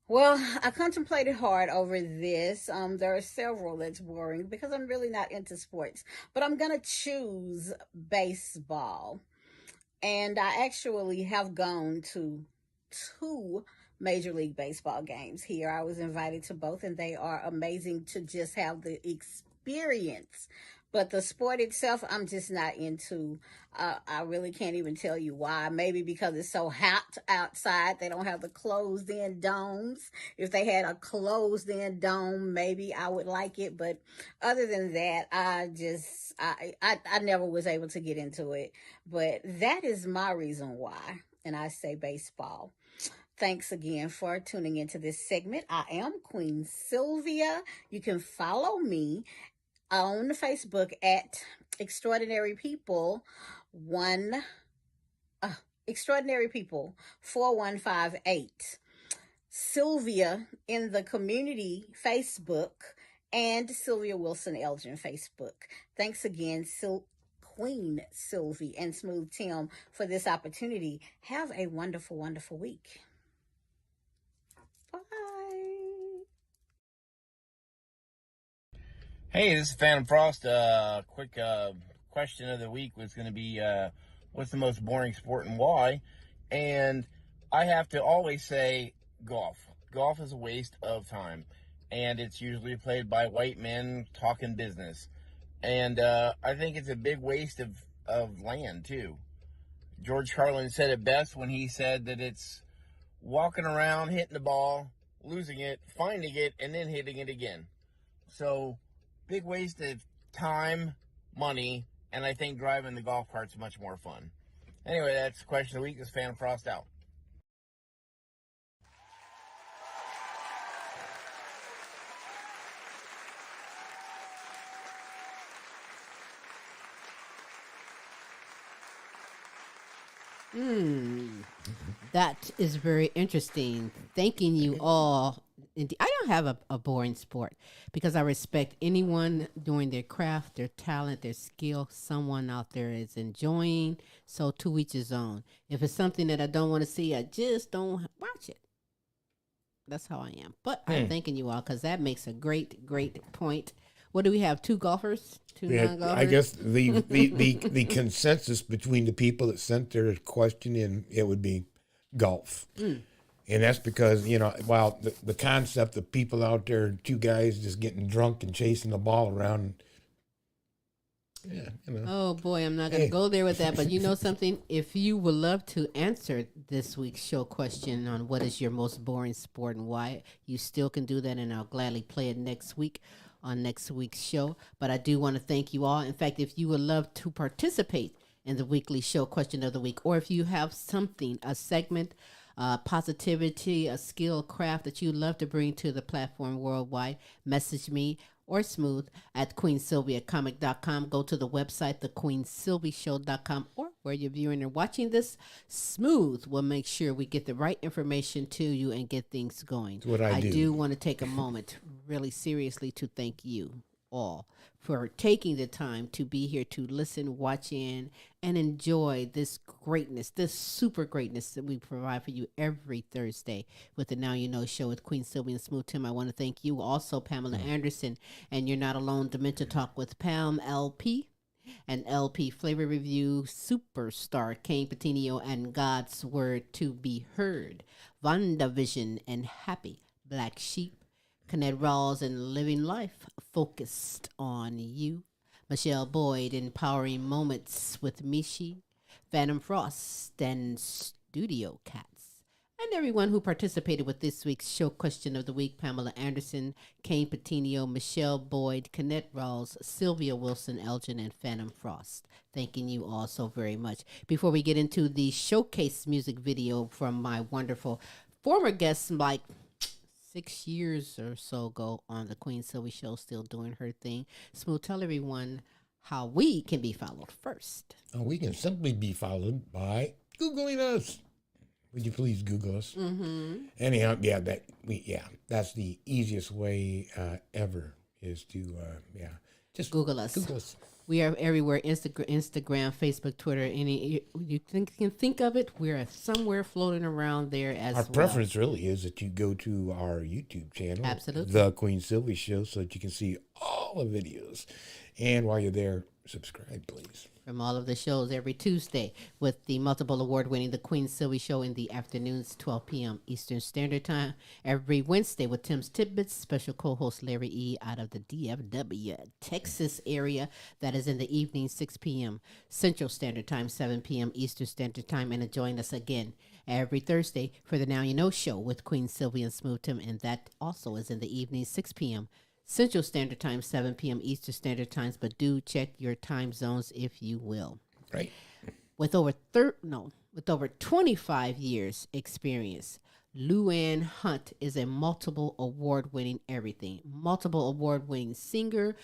Well, I contemplated hard over this. There are several that's boring because I'm really not into sports, but I'm going to choose baseball. And I actually have gone to 2 Major League Baseball games here. I was invited to both, and they are amazing to just have the experience. But the sport itself, I'm just not into. I really can't even tell you why. Maybe because it's so hot outside. They don't have the closed-in domes. If they had a closed-in dome, maybe I would like it. But other than that, I never was able to get into it. But that is my reason why. And I say baseball. Thanks again for tuning into this segment. I am Queen Sylvia. You can follow me on Facebook at Extraordinary People 4158. Sylvia in the community Facebook and Sylvia Wilson Elgin Facebook. Thanks again, Queen Silvy and Smooth Tim, for this opportunity. Have a wonderful, wonderful week. Bye. Hey, this is Phantom Frost. Quick question of the week was going to be, what's the most boring sport and why? And I have to always say golf. Golf is a waste of time. And it's usually played by white men talking business. And I think it's a big waste of land, too. George Carlin said it best when he said that it's walking around, hitting the ball, losing it, finding it, and then hitting it again. So, big waste of time, money, and I think driving the golf cart's much more fun. Anyway, that's the question of the week. This is Phantom Frost out. That is very interesting. Thanking you all. I don't have a boring sport because I respect anyone doing their craft, their talent, their skill. Someone out there is enjoying. So to each his own. If it's something that I don't want to see, I just don't watch it. That's how I am. But I'm thanking you all because that makes a great, great point. What do we have? 2 golfers? 2 non-golfers? I guess the consensus between the people that sent their question in, it would be golf. And that's because, while the concept of people out there, 2 guys just getting drunk and chasing the ball around. Yeah, Oh, boy, I'm not going to go there with that. But you know something? If you would love to answer this week's show question on what is your most boring sport and why, you still can do that, and I'll gladly play it next week on next week's show. But I do want to thank you all. In fact, if you would love to participate in the weekly show question of the week, or if you have something, a segment, positivity, a skill, craft that you love to bring to the platform worldwide, message me or Smooth at QueenSylvia@comic.com. Go to the website, theQueenSylvyShow.com, or where you're viewing or watching this. Smooth will make sure we get the right information to you and get things going. That's what I do want to take a moment really seriously to thank you all for taking the time to be here to listen, watch in, and enjoy this greatness, this super greatness that we provide for you every Thursday with the Now You Know show with Queen Silvy and Smooth Tim. I want to thank you also, Pamela Anderson, and You're Not Alone, Dementia Talk with Pam, LP, and LP Flavor Review, Superstar, Kayne, Petiniot, and God's Word to Be Heard, Vonda Vision, and Happy Black Sheep, Kennette, Rawls, and Living Life Focused on You, Michele Boyd, Empowering Moments with Michi, Phantom Frost, and Studio Catz, and everyone who participated with this week's show question of the week: Pamela Anderson, Kayne Petiniot, Michele Boyd, Kennette, Rawls, Sylvia Wilson, Elgin, and Phantom Frost. Thanking you all so very much. Before we get into the showcase music video from my wonderful former guests, like 6 years or so ago on the Queen Silvy Show, still doing her thing. Smooth, tell everyone how we can be followed first. We can simply be followed by Googling us. Would you please Google us? Anyhow, that's the easiest way ever is to just Google us. Google us. We are everywhere: Instagram, Facebook, Twitter. Any you can think of it, we're somewhere floating around there as well. Our preference really is that you go to our YouTube channel, Absolutely. The Queen Silvy Show, so that you can see all the videos. And while you're there, subscribe, please. From all of the shows every Tuesday with the multiple award-winning The Queen Silvy Show in the afternoons, 12 p.m. Eastern Standard Time. Every Wednesday with Tim's Tidbits, special co-host Larry E. out of the DFW, Texas area. That is in the evening, 6 p.m. Central Standard Time, 7 p.m. Eastern Standard Time. And join us again every Thursday for the Now You Know show with Queen Silvy and Smooth Tim. And that also is in the evening, 6 p.m. Central Standard Time, 7 p.m. Eastern Standard Times, but do check your time zones if you will. Right. With over 25 years experience, Luann Hunt is a multiple award-winning everything. Multiple award-winning singer,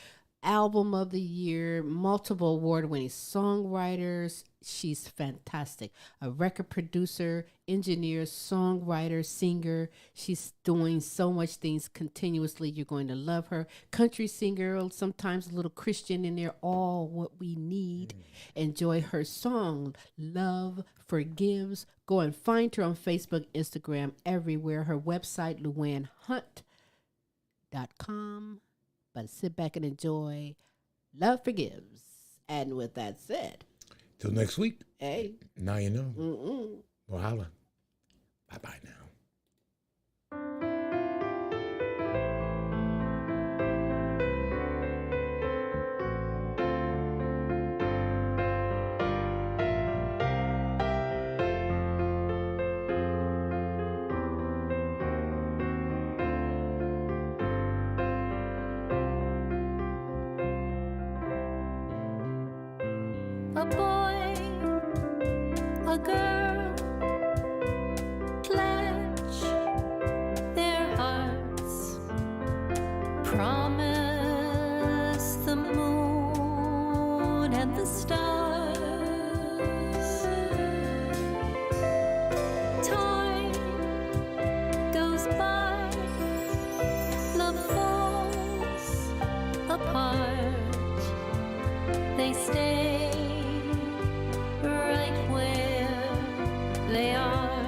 album of the year, multiple award-winning songwriters. She's fantastic. A record producer, engineer, songwriter, singer. She's doing so much things continuously. You're going to love her. Country singer, sometimes a little Christian in there, all what we need. Enjoy her song, Love Forgives. Go and find her on Facebook, Instagram, everywhere. Her website, luannhunt.com. But sit back and enjoy Love Forgives. And with that said, till next week. Hey. Now you know. Well, holla. Bye-bye now. a boy, a girl, pledge their hearts, promise the moon and the stars. Time goes by, love falls apart. They stay right where they are.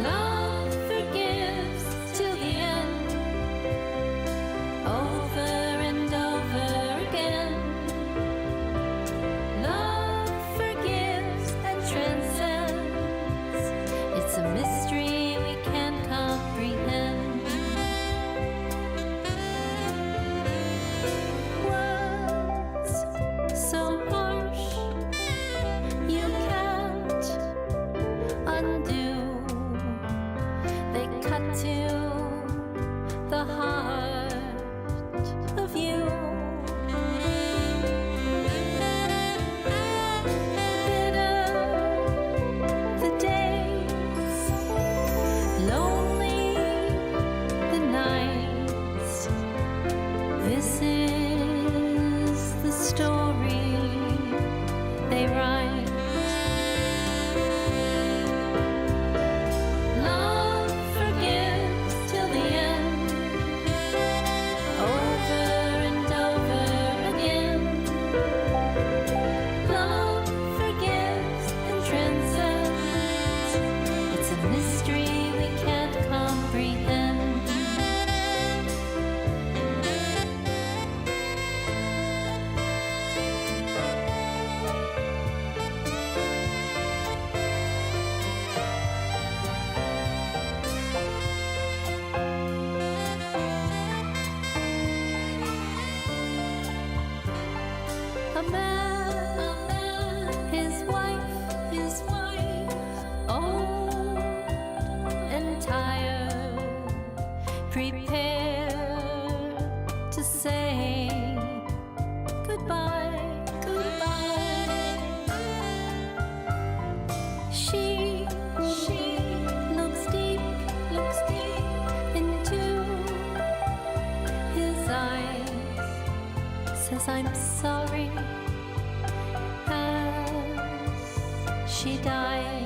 Love forgives till the end, over and over again. Love forgives and transcends. It's a mystery we can't comprehend. Words so harsh you can't undo. They cut to the heart of you. Bitter the days, lonely the nights. This is the story they write. Love forgives till the end, over and over again. Love forgives and transcends. It's a mystery we can't comprehend. A man, his wife, old and tired, prepare to say goodbye, goodbye. She looks deep into his eyes, says I'm sorry as she dies.